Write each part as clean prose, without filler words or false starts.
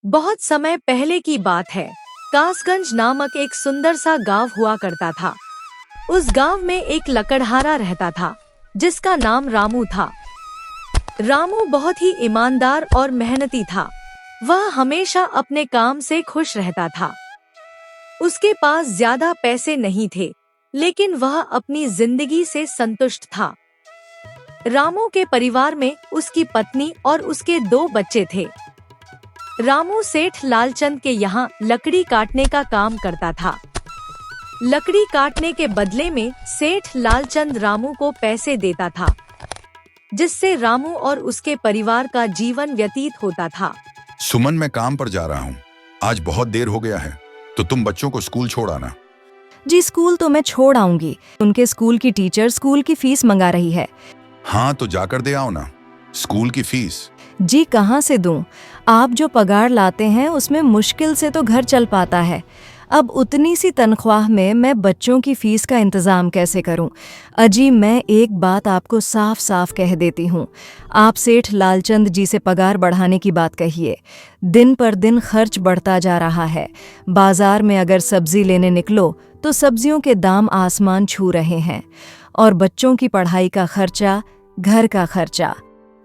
बहुत समय पहले की बात है। कासगंज नामक एक सुंदर सा गांव हुआ करता था। उस गांव में एक लकड़हारा रहता था जिसका नाम रामू था। रामू बहुत ही ईमानदार और मेहनती था। वह हमेशा अपने काम से खुश रहता था। उसके पास ज्यादा पैसे नहीं थे, लेकिन वह अपनी जिंदगी से संतुष्ट था। रामू के परिवार में उसकी पत्नी और उसके 2 बच्चे थे। रामू सेठ लालचंद के यहाँ लकड़ी काटने का काम करता था। लकड़ी काटने के बदले में सेठ लालचंद रामू को पैसे देता था, जिससे रामू और उसके परिवार का जीवन व्यतीत होता था। सुमन, मैं काम पर जा रहा हूँ। आज बहुत देर हो गया है, तो तुम बच्चों को स्कूल छोड़ आना। जी, स्कूल तो मैं छोड़ आऊंगी। उनके स्कूल की टीचर स्कूल की फीस मंगा रही है। हाँ, तो जाकर दे आओ ना, स्कूल की फीस। जी, कहाँ से दूं? आप जो पगार लाते हैं उसमें मुश्किल से तो घर चल पाता है। अब उतनी सी तनख्वाह में मैं बच्चों की फीस का इंतजाम कैसे करूं? अजी, मैं एक बात आपको साफ साफ कह देती हूं। आप सेठ लालचंद जी से पगार बढ़ाने की बात कहिए। दिन पर दिन खर्च बढ़ता जा रहा है। बाजार में अगर सब्जी लेने निकलो तो सब्जियों के दाम आसमान छू रहे हैं, और बच्चों की पढ़ाई का खर्चा, घर का खर्चा।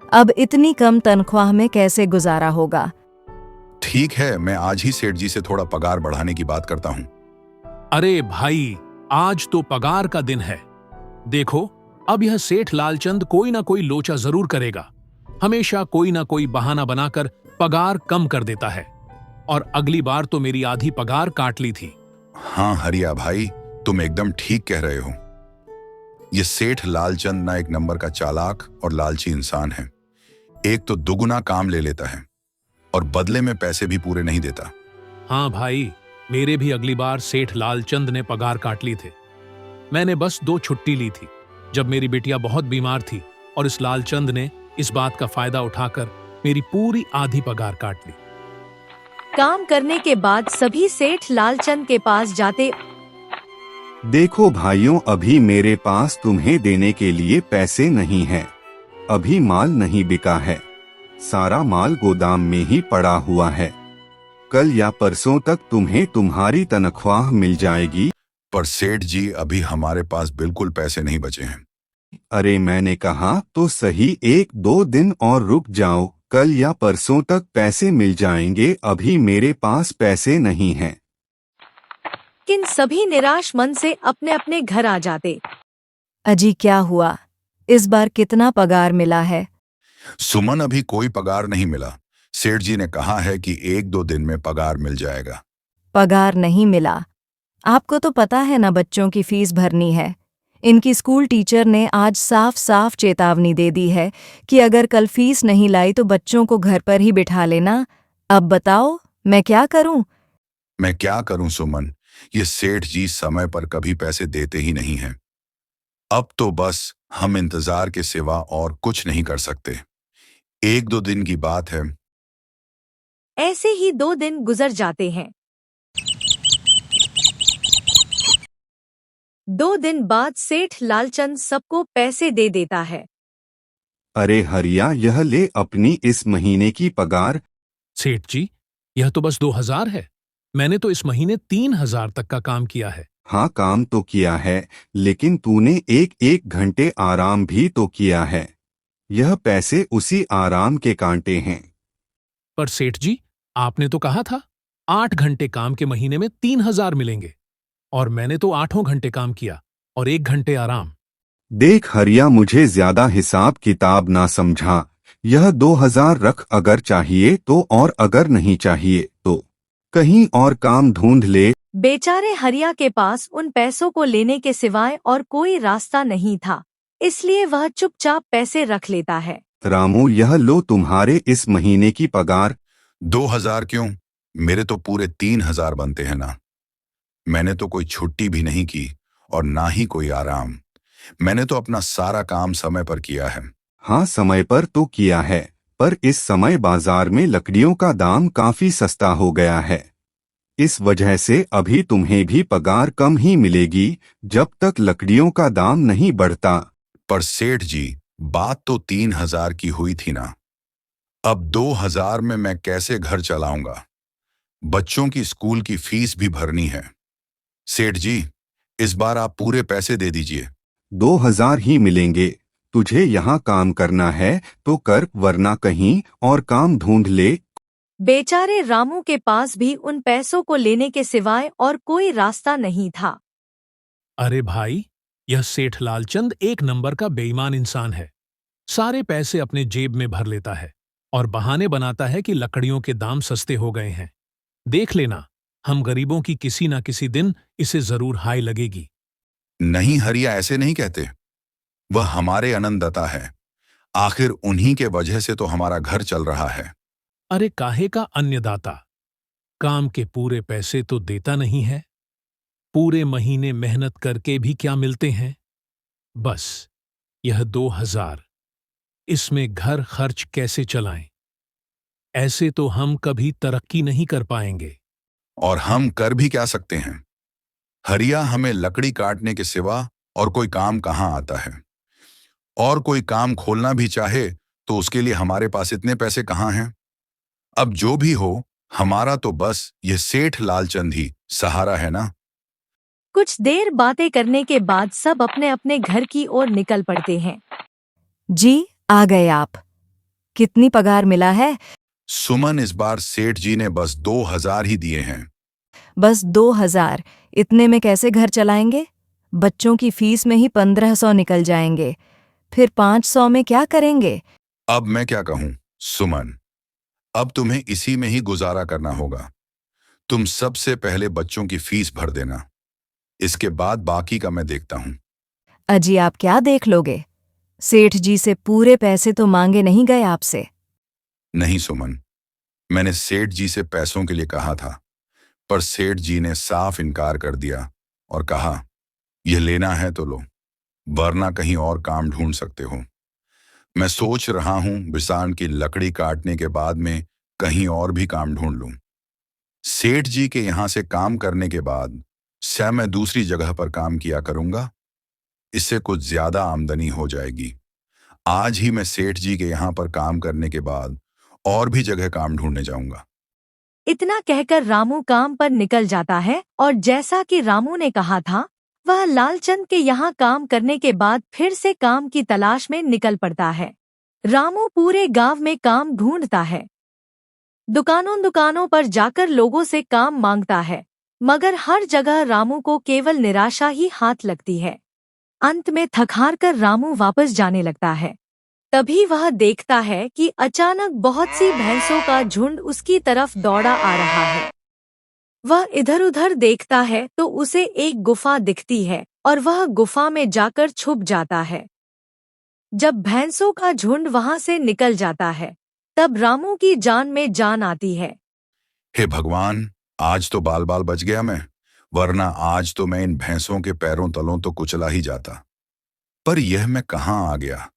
अब इतनी कम तनख्वाह में कैसे गुजारा होगा? ठीक है, मैं आज ही सेठ जी से थोड़ा पगार बढ़ाने की बात करता हूँ। अरे भाई, आज तो पगार का दिन है। देखो, अब यह सेठ लालचंद कोई ना कोई लोचा जरूर करेगा। हमेशा कोई ना कोई बहाना बनाकर पगार कम कर देता है, और अगली बार तो मेरी आधी पगार काट ली थी। हाँ हरिया भाई, तुम एकदम ठीक कह रहे हो। ये सेठ लालचंद ना एक नंबर का चालाक और लालची इंसान है। एक तो दुगुना काम ले लेता है और बदले में पैसे भी पूरे नहीं देता। हाँ भाई, मेरे भी अगली बार सेठ लालचंद ने पगार काट ली थे। मैंने बस 2 छुट्टी ली थी, जब मेरी बिटिया बहुत बीमार थी, और इस लालचंद ने इस बात का फायदा उठाकर मेरी पूरी आधी पगार काट ली। काम करने के बाद सभी सेठ लालचंद के पास जाते। देखो भाइयों, अभी मेरे पास तुम्हें देने के लिए पैसे नहीं हैं। अभी माल नहीं बिका है, सारा माल गोदाम में ही पड़ा हुआ है। कल या परसों तक तुम्हें तुम्हारी तनख्वाह मिल जाएगी। पर सेठ जी, अभी हमारे पास बिल्कुल पैसे नहीं बचे हैं। अरे मैंने कहा तो सही, 1-2 दिन और रुक जाओ, कल या परसों तक पैसे मिल जाएंगे। अभी मेरे पास पैसे नहीं हैं। किन सभी निराश मन से अपने अपने घर आ जाते। अजी, क्या हुआ? इस बार कितना पगार मिला है? सुमन, अभी कोई पगार नहीं मिला। सेठ जी ने कहा है कि 1-2 दिन में पगार मिल जाएगा। पगार नहीं मिला? आपको तो पता है ना, बच्चों की फीस भरनी है। इनकी स्कूल टीचर ने आज साफ साफ चेतावनी दे दी है कि अगर कल फीस नहीं लाई तो बच्चों को घर पर ही बिठा लेना। अब बताओ, मैं क्या करूं? मैं क्या करूं सुमन, ये सेठ जी समय पर कभी पैसे देते ही नहीं हैं। अब तो बस हम इंतजार के सिवा और कुछ नहीं कर सकते। 1-2 दिन की बात है। ऐसे ही 2 दिन गुजर जाते हैं। 2 दिन बाद सेठ लालचंद सबको पैसे दे देता है। अरे हरिया, यह ले अपनी इस महीने की पगार। सेठ जी, यह तो बस 2000 है। मैंने तो इस महीने 3000 तक का काम किया है। हाँ, काम तो किया है, लेकिन तूने 1-1 घंटे आराम भी तो किया है। यह पैसे उसी आराम के कांटे हैं। पर सेठ जी, आपने तो कहा था 8 घंटे काम के महीने में 3000 मिलेंगे, और मैंने तो 8 घंटे काम किया और 1 घंटे आराम। देख हरिया, मुझे ज्यादा हिसाब किताब ना समझा। यह 2000 रख, अगर चाहिए तो, और अगर नहीं चाहिए तो कहीं और काम ढूंढ ले। बेचारे हरिया के पास उन पैसों को लेने के सिवाय और कोई रास्ता नहीं था, इसलिए वह चुपचाप पैसे रख लेता है। रामू, यह लो तुम्हारे इस महीने की पगार। 2000 क्यों? मेरे तो पूरे 3000 बनते हैं ना। मैंने तो कोई छुट्टी भी नहीं की और ना ही कोई आराम। मैंने तो अपना सारा काम समय पर किया है। हाँ, समय पर तो किया है, पर इस समय बाजार में लकड़ियों का दाम काफी सस्ता हो गया है। इस वजह से अभी तुम्हें भी पगार कम ही मिलेगी, जब तक लकड़ियों का दाम नहीं बढ़ता। पर सेठ जी, बात तो 3000 की हुई थी ना। अब 2000 में मैं कैसे घर चलाऊंगा? बच्चों की स्कूल की फीस भी भरनी है। सेठ जी, इस बार आप पूरे पैसे दे दीजिए। 2000 ही मिलेंगे। तुझे यहाँ काम करना है तो कर, वरना कहीं और काम ढूंढ ले। बेचारे रामू के पास भी उन पैसों को लेने के सिवाय और कोई रास्ता नहीं था। अरे भाई, यह सेठ लालचंद एक नंबर का बेईमान इंसान है। सारे पैसे अपने जेब में भर लेता है और बहाने बनाता है कि लकड़ियों के दाम सस्ते हो गए हैं। देख लेना, हम गरीबों की किसी ना किसी दिन इसे जरूर हाय लगेगी। नहीं हरिया, ऐसे नहीं कहते। वह हमारे अन्नदाता है। आखिर उन्हीं के वजह से तो हमारा घर चल रहा है। अरे काहे का अन्नदाता? काम के पूरे पैसे तो देता नहीं है। पूरे महीने मेहनत करके भी क्या मिलते हैं? बस यह 2000। इसमें घर खर्च कैसे चलाएं? ऐसे तो हम कभी तरक्की नहीं कर पाएंगे। और हम कर भी क्या सकते हैं? हरिया, हमें लकड़ी काटने के सिवा और कोई काम कहाँ आता है? और कोई काम खोलना भी चाहे तो उसके लिए हमारे पास इतने पैसे कहाँ हैं? अब जो भी हो, हमारा तो बस ये सेठ लालचंद ही सहारा है ना। कुछ देर बातें करने के बाद सब अपने अपने घर की ओर निकल पड़ते हैं। जी, आ गए आप। कितनी पगार मिला है? सुमन, इस बार सेठ जी ने बस 2000 ही दिए हैं। बस 2000? इतने में कैसे घर चलाएंगे? बच्चों की फीस में ही 1500 निकल जाएंगे। फिर 500 में क्या करेंगे? अब मैं क्या कहूं सुमन, अब तुम्हें इसी में ही गुजारा करना होगा। तुम सबसे पहले बच्चों की फीस भर देना, इसके बाद बाकी का मैं देखता हूं। अजी, आप क्या देख लोगे? सेठ जी से पूरे पैसे तो मांगे नहीं गए आपसे। नहीं सुमन, मैंने सेठ जी से पैसों के लिए कहा था, पर सेठ जी ने साफ इनकार कर दिया और कहा, यह लेना है तो लो, वरना कहीं और काम ढूंढ सकते हो। मैं सोच रहा हूं बिसान की लकड़ी काटने के बाद में कहीं और भी काम ढूंढ लूं। सेठ जी के यहां से काम करने के बाद से मैं दूसरी जगह पर काम किया करूंगा। इससे कुछ ज्यादा आमदनी हो जाएगी। आज ही मैं सेठ जी के यहां पर काम करने के बाद और भी जगह काम ढूंढने जाऊंगा। इतना कहकर रामू काम पर निकल जाता है और जैसा कि रामू ने कहा था, वह लालचंद के यहाँ काम करने के बाद फिर से काम की तलाश में निकल पड़ता है। रामू पूरे गांव में काम ढूंढता है। दुकानों दुकानों पर जाकर लोगों से काम मांगता है, मगर हर जगह रामू को केवल निराशा ही हाथ लगती है। अंत में थक-हार कर रामू वापस जाने लगता है। तभी वह देखता है कि अचानक बहुत सी भैंसों का झुंड उसकी तरफ दौड़ा आ रहा है। वह इधर-उधर देखता है तो उसे एक गुफा दिखती है और वह गुफा में जाकर छुप जाता है। जब भैंसों का झुंड वहां से निकल जाता है, तब रामू की जान में जान आती है। हे भगवान, आज तो बाल बाल बच गया मैं, वरना आज तो मैं इन भैंसों के पैरों तलों तो कुचला ही जाता। पर यह मैं कहाँ आ गया?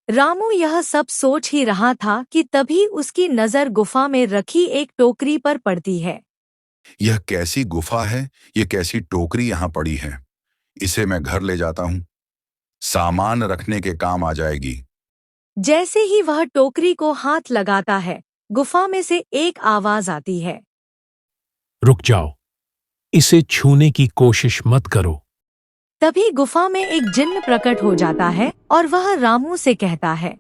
रामू यह सब सोच ही रहा था कि तभी उसकी नजर गुफा में रखी एक टोकरी पर पड़ती है। यह कैसी गुफा है? यह कैसी टोकरी यहाँ पड़ी है? इसे मैं घर ले जाता हूँ, सामान रखने के काम आ जाएगी। जैसे ही वह टोकरी को हाथ लगाता है, गुफा में से एक आवाज आती है। रुक जाओ, इसे छूने की कोशिश मत करो। तभी गुफा में एक जिन्न प्रकट हो जाता है और वह रामू से कहता है,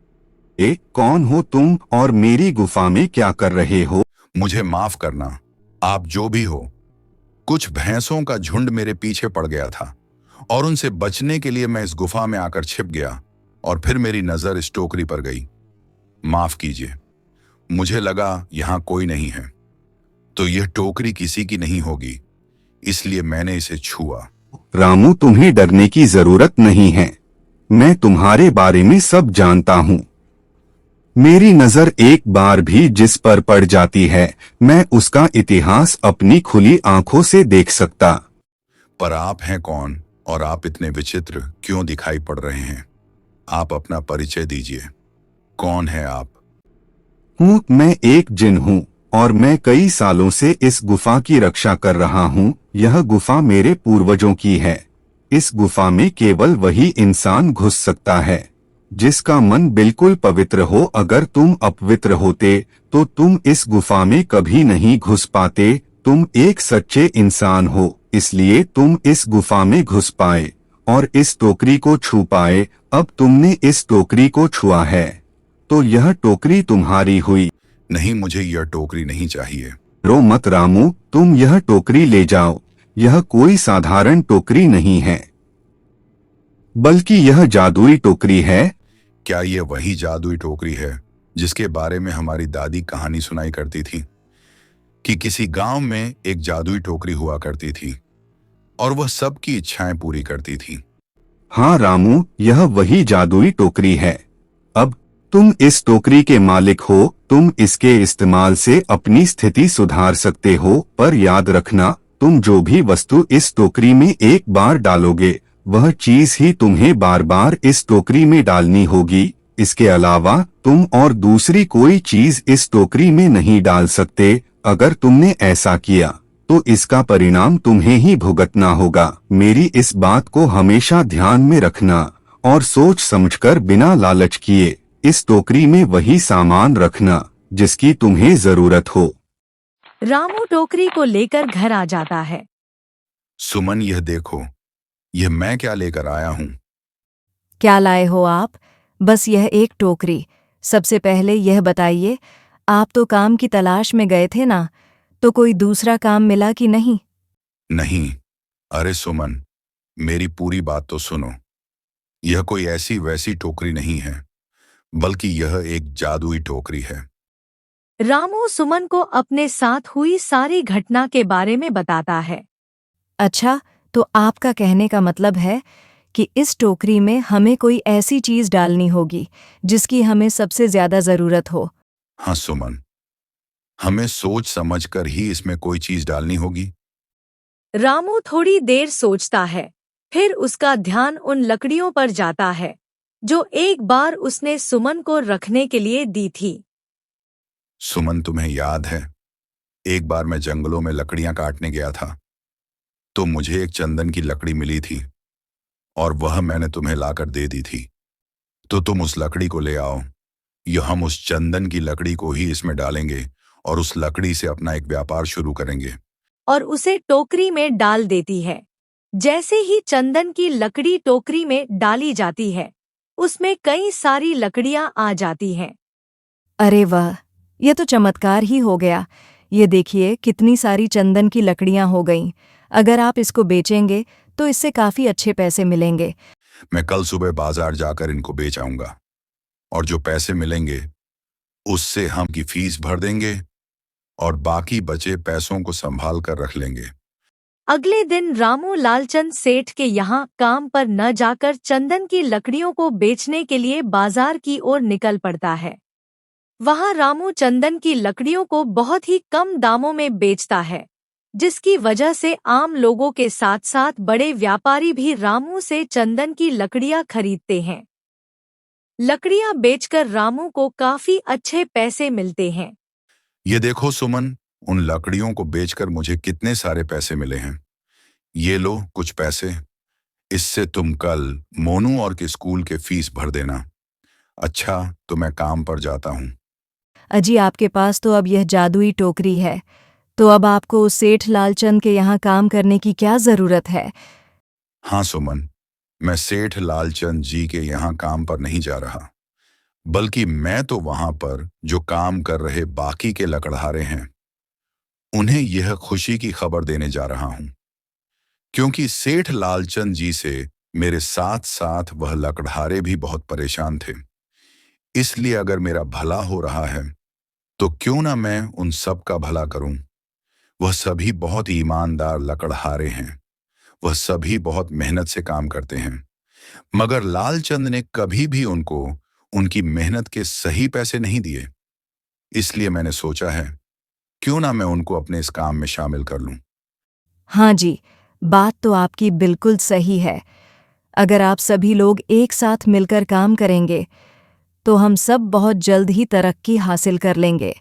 कौन हो तुम और मेरी गुफा में क्या कर रहे हो? मुझे माफ करना, आप जो भी हो। कुछ भैंसों का झुंड मेरे पीछे पड़ गया था और उनसे बचने के लिए मैं इस गुफा में आकर छिप गया और फिर मेरी नजर इस टोकरी पर गई। माफ कीजिए, मुझे लगा यहाँ कोई नहीं है, तो यह टोकरी किसी की नहीं होगी, इसलिए मैंने इसे छुआ। रामू, तुम्हें डरने की जरूरत नहीं है। मैं तुम्हारे बारे में सब जानता हूँ। मेरी नजर एक बार भी जिस पर पड़ जाती है, मैं उसका इतिहास अपनी खुली आंखों से देख सकता। पर आप हैं कौन और आप इतने विचित्र क्यों दिखाई पड़ रहे हैं? आप अपना परिचय दीजिए। कौन है आप? मैं एक जिन हूँ और मैं कई सालों से इस गुफा की रक्षा कर रहा हूँ। यह गुफा मेरे पूर्वजों की है। इस गुफा में केवल वही इंसान घुस सकता है जिसका मन बिल्कुल पवित्र हो। अगर तुम अपवित्र होते तो तुम इस गुफा में कभी नहीं घुस पाते। तुम एक सच्चे इंसान हो, इसलिए तुम इस गुफा में घुस पाए और इस टोकरी को छू पाए। अब तुमने इस टोकरी को छुआ है तो यह टोकरी तुम्हारी हुई। नहीं, मुझे यह टोकरी नहीं चाहिए। रो मत रामू, तुम यह टोकरी ले जाओ। यह कोई साधारण टोकरी नहीं है, बल्कि यह जादुई टोकरी है। क्या यह वही जादुई टोकरी है जिसके बारे में हमारी दादी कहानी सुनाई करती थी कि किसी गांव में एक जादुई टोकरी हुआ करती थी और वह सबकी इच्छाएं पूरी करती थी? हाँ रामू, यह वही जादुई टोकरी है। अब तुम इस टोकरी के मालिक हो। तुम इसके इस्तेमाल से अपनी स्थिति सुधार सकते हो, पर याद रखना, तुम जो भी वस्तु इस टोकरी में एक बार डालोगे वह चीज ही तुम्हें बार बार इस टोकरी में डालनी होगी। इसके अलावा तुम और दूसरी कोई चीज इस टोकरी में नहीं डाल सकते। अगर तुमने ऐसा किया तो इसका परिणाम तुम्हें ही भुगतना होगा। मेरी इस बात को हमेशा ध्यान में रखना और सोच समझकर बिना लालच किए इस टोकरी में वही सामान रखना जिसकी तुम्हें जरूरत हो। रामू टोकरी को लेकर घर आ जाता है। सुमन, यह देखो, यह मैं क्या लेकर आया हूँ। क्या लाए हो आप? बस यह एक टोकरी। सबसे पहले यह बताइए, आप तो काम की तलाश में गए थे ना, तो कोई दूसरा काम मिला कि नहीं? नहीं, अरे सुमन, मेरी पूरी बात तो सुनो। यह कोई ऐसी वैसी टोकरी नहीं है, बल्कि यह एक जादुई टोकरी है। रामू सुमन को अपने साथ हुई सारी घटना के बारे में बताता है। अच्छा, तो आपका कहने का मतलब है कि इस टोकरी में हमें कोई ऐसी चीज डालनी होगी जिसकी हमें सबसे ज्यादा जरूरत हो। हाँ सुमन, हमें सोच समझकर ही इसमें कोई चीज डालनी होगी। रामू थोड़ी देर सोचता है, फिर उसका ध्यान उन लकड़ियों पर जाता है जो एक बार उसने सुमन को रखने के लिए दी थी। सुमन, तुम्हें याद है, एक बार मैं जंगलों में लकड़ियां काटने गया था तो मुझे एक चंदन की लकड़ी मिली थी और वह मैंने तुम्हें लाकर दे दी थी। तो तुम उस लकड़ी को ले आओ, या हम उस चंदन की लकड़ी को ही इसमें डालेंगे और उस लकड़ी से अपना एक व्यापार शुरू करेंगे। और उसे टोकरी में डाल देती है। जैसे ही चंदन की लकड़ी टोकरी में डाली जाती है, उसमें कई सारी लकड़ियां आ जाती हैं। अरे वाह, यह तो चमत्कार ही हो गया। ये देखिए, कितनी सारी चंदन की लकड़ियां हो गईं। अगर आप इसको बेचेंगे तो इससे काफी अच्छे पैसे मिलेंगे। मैं कल सुबह बाजार जाकर इनको बेच आऊंगा और जो पैसे मिलेंगे उससे हम की फीस भर देंगे और बाकी बचे पैसों को संभाल कर रख लेंगे। अगले दिन रामू लालचंद सेठ के यहाँ काम पर न जाकर चंदन की लकड़ियों को बेचने के लिए बाजार की ओर निकल पड़ता है। वहाँ रामू चंदन की लकड़ियों को बहुत ही कम दामों में बेचता है, जिसकी वजह से आम लोगों के साथ साथ बड़े व्यापारी भी रामू से चंदन की लकड़ियां खरीदते हैं। लकड़ियां बेचकर रामू को काफी अच्छे पैसे मिलते हैं। ये देखो सुमन, उन लकड़ियों को बेचकर मुझे कितने सारे पैसे मिले हैं। ये लो कुछ पैसे, इससे तुम कल मोनू और के स्कूल के फीस भर देना। अच्छा, तो मैं काम पर जाता हूँ। अजी, आपके पास तो अब यह जादुई टोकरी है, तो अब आपको उस सेठ लालचंद के यहाँ काम करने की क्या जरूरत है? हाँ सुमन, मैं सेठ लालचंद जी के यहाँ काम पर नहीं जा रहा, बल्कि मैं तो वहां पर जो काम कर रहे बाकी के लकड़हारे हैं उन्हें यह खुशी की खबर देने जा रहा हूं, क्योंकि सेठ लालचंद जी से मेरे साथ साथ वह लकड़हारे भी बहुत परेशान थे। इसलिए अगर मेरा भला हो रहा है तो क्यों ना मैं उन सब का भला करूं। वह सभी बहुत ईमानदार लकड़हारे हैं, वह सभी बहुत मेहनत से काम करते हैं, मगर लालचंद ने कभी भी उनको उनकी मेहनत के सही पैसे नहीं दिए। इसलिए मैंने सोचा है क्यों ना मैं उनको अपने इस काम में शामिल कर लूं। हाँ जी, बात तो आपकी बिल्कुल सही है। अगर आप सभी लोग एक साथ मिलकर काम करेंगे तो हम सब बहुत जल्द ही तरक्की हासिल कर लेंगे।